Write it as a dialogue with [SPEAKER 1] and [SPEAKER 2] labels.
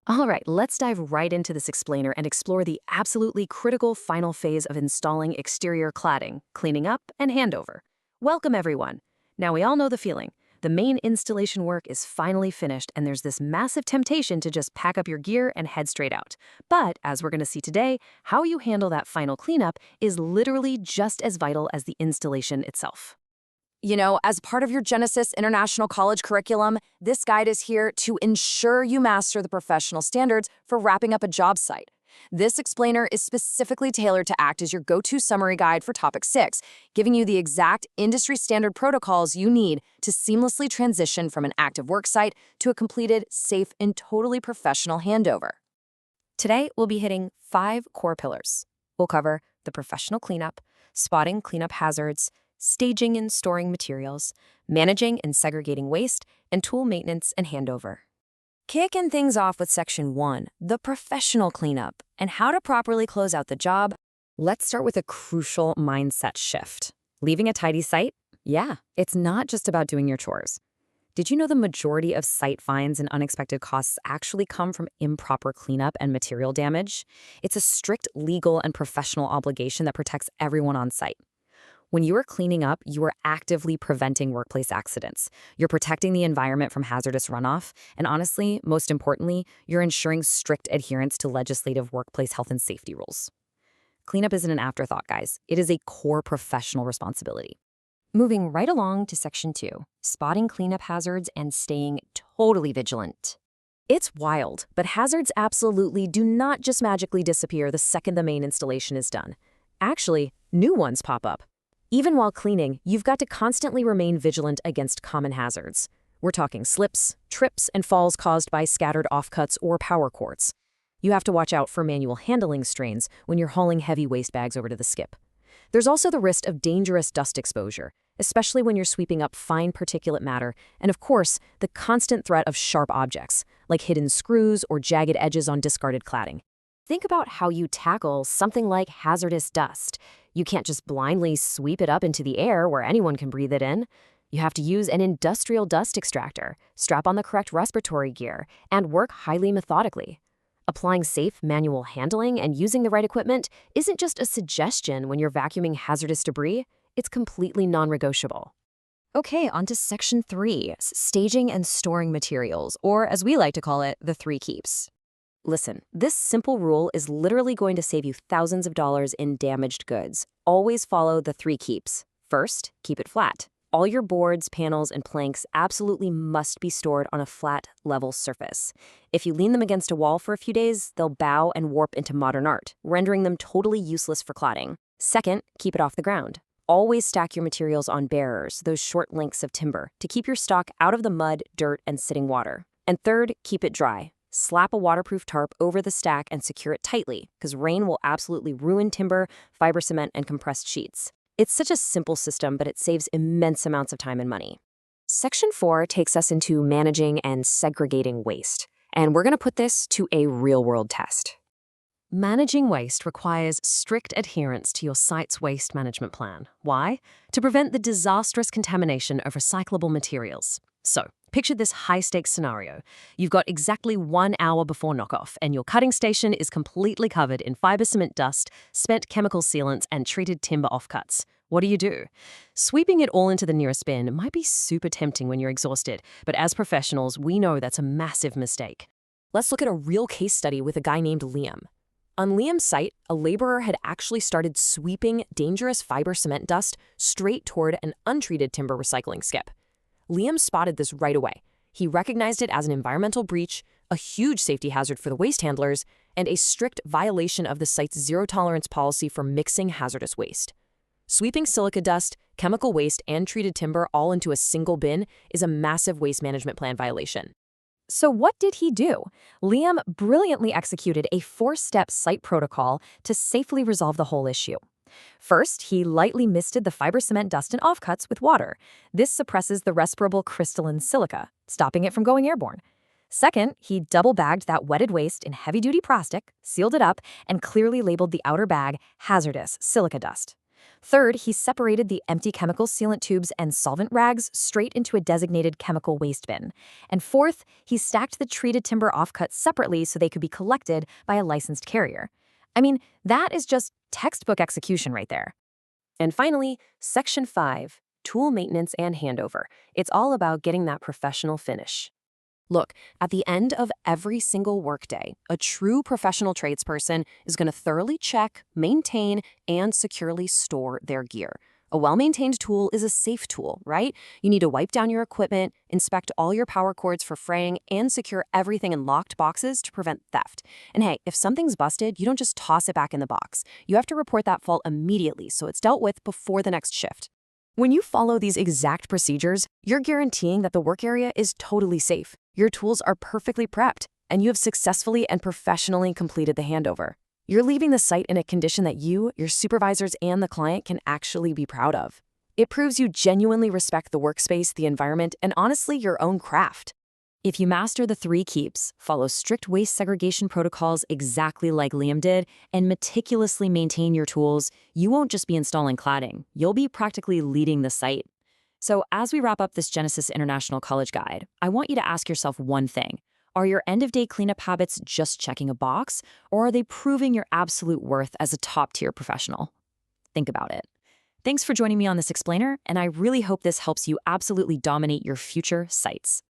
[SPEAKER 1] All right, let's dive right into this explainer and explore the absolutely critical final phase of installing exterior cladding, cleaning up, and handover. Welcome, everyone. Now, we all know the feeling. The main installation work is finally finished, and there's this massive temptation to just pack up your gear and head straight out. But, as we're going to see today, how you handle that final cleanup is literally just as vital as the installation itself.
[SPEAKER 2] As part of your Genesis International College curriculum, this guide is here to ensure you master the professional standards for wrapping up a job site. This explainer is specifically tailored to act as your go-to summary guide for Topic 6, giving you the exact industry standard protocols you need to seamlessly transition from an active work site to a completed, safe, and totally professional handover. Today, we'll be hitting 5 core pillars. We'll cover the professional cleanup, spotting cleanup hazards, staging and storing materials, managing and segregating waste, and tool maintenance and handover. Kicking things off with Section 1, the professional cleanup, and how to properly close out the job. Let's start with a crucial mindset shift. Leaving a tidy site? Yeah, it's not just about doing your chores. Did you know the majority of site fines and unexpected costs actually come from improper cleanup and material damage? It's a strict legal and professional obligation that protects everyone on site. When you are cleaning up, you are actively preventing workplace accidents. You're protecting the environment from hazardous runoff, and honestly, most importantly, you're ensuring strict adherence to legislative workplace health and safety rules. Cleanup isn't an afterthought, guys. It is a core professional responsibility. Moving right along to Section 2, spotting cleanup hazards and staying totally vigilant. It's wild, but hazards absolutely do not just magically disappear the second the main installation is done. Actually, new ones pop up. Even while cleaning, you've got to constantly remain vigilant against common hazards. We're talking slips, trips, and falls caused by scattered offcuts or power cords. You have to watch out for manual handling strains when you're hauling heavy waste bags over to the skip. There's also the risk of dangerous dust exposure, especially when you're sweeping up fine particulate matter, and of course, the constant threat of sharp objects, like hidden screws or jagged edges on discarded cladding. Think about how you tackle something like hazardous dust. You can't just blindly sweep it up into the air where anyone can breathe it in. You have to use an industrial dust extractor, strap on the correct respiratory gear, and work highly methodically. Applying safe manual handling and using the right equipment isn't just a suggestion when you're vacuuming hazardous debris, it's completely non-negotiable. Okay, on to Section 3, staging and storing materials, or as we like to call it, the 3 keeps. Listen, this simple rule is literally going to save you thousands of dollars in damaged goods. Always follow the 3 keeps. First, keep it flat. All your boards, panels, and planks absolutely must be stored on a flat, level surface. If you lean them against a wall for a few days, they'll bow and warp into modern art, rendering them totally useless for cladding. Second, keep it off the ground. Always stack your materials on bearers, those short lengths of timber, to keep your stock out of the mud, dirt, and sitting water. And third, keep it dry. Slap a waterproof tarp over the stack and secure it tightly, because rain will absolutely ruin timber, fiber cement, and compressed sheets. It's such a simple system, but it saves immense amounts of time and money. Section 4 takes us into managing and segregating waste, and we're going to put this to a real-world test. Managing waste requires strict adherence to your site's waste management plan. Why? To prevent the disastrous contamination of recyclable materials. So, picture this high-stakes scenario. You've got exactly 1 hour before knockoff, and your cutting station is completely covered in fiber cement dust, spent chemical sealants, and treated timber offcuts. What do? Sweeping it all into the nearest bin might be super tempting when you're exhausted, but as professionals, we know that's a massive mistake. Let's look at a real case study with a guy named Liam. On Liam's site, a laborer had actually started sweeping dangerous fiber cement dust straight toward an untreated timber recycling skip. Liam spotted this right away. He recognized it as an environmental breach, a huge safety hazard for the waste handlers, and a strict violation of the site's zero-tolerance policy for mixing hazardous waste. Sweeping silica dust, chemical waste, and treated timber all into a single bin is a massive waste management plan violation. So what did he do? Liam brilliantly executed a 4-step site protocol to safely resolve the whole issue. First, he lightly misted the fiber cement dust and offcuts with water. This suppresses the respirable crystalline silica, stopping it from going airborne. Second, he double-bagged that wetted waste in heavy-duty plastic, sealed it up, and clearly labeled the outer bag hazardous silica dust. Third, he separated the empty chemical sealant tubes and solvent rags straight into a designated chemical waste bin. And fourth, he stacked the treated timber offcuts separately so they could be collected by a licensed carrier. I mean, that is just textbook execution right there.
[SPEAKER 1] And finally, Section 5, Tool Maintenance and Handover. It's all about getting that professional finish. Look, at the end of every single workday, a true professional tradesperson is going to thoroughly check, maintain, and securely store their gear. A well-maintained tool is a safe tool, right? You need to wipe down your equipment, inspect all your power cords for fraying, and secure everything in locked boxes to prevent theft. And hey, if something's busted, you don't just toss it back in the box. You have to report that fault immediately so it's dealt with before the next shift. When you follow these exact procedures, you're guaranteeing that the work area is totally safe. Your tools are perfectly prepped, and you have successfully and professionally completed the handover. You're leaving the site in a condition that you, your supervisors, and the client can actually be proud of. It proves you genuinely respect the workspace, the environment, and honestly, your own craft. If you master the 3 keeps, follow strict waste segregation protocols exactly like Liam did, and meticulously maintain your tools, you won't just be installing cladding, you'll be practically leading the site. So as we wrap up this Genesis International College Guide, I want you to ask yourself one thing. Are your end-of-day cleanup habits just checking a box, or are they proving your absolute worth as a top-tier professional? Think about it. Thanks for joining me on this explainer, and I really hope this helps you absolutely dominate your future sites.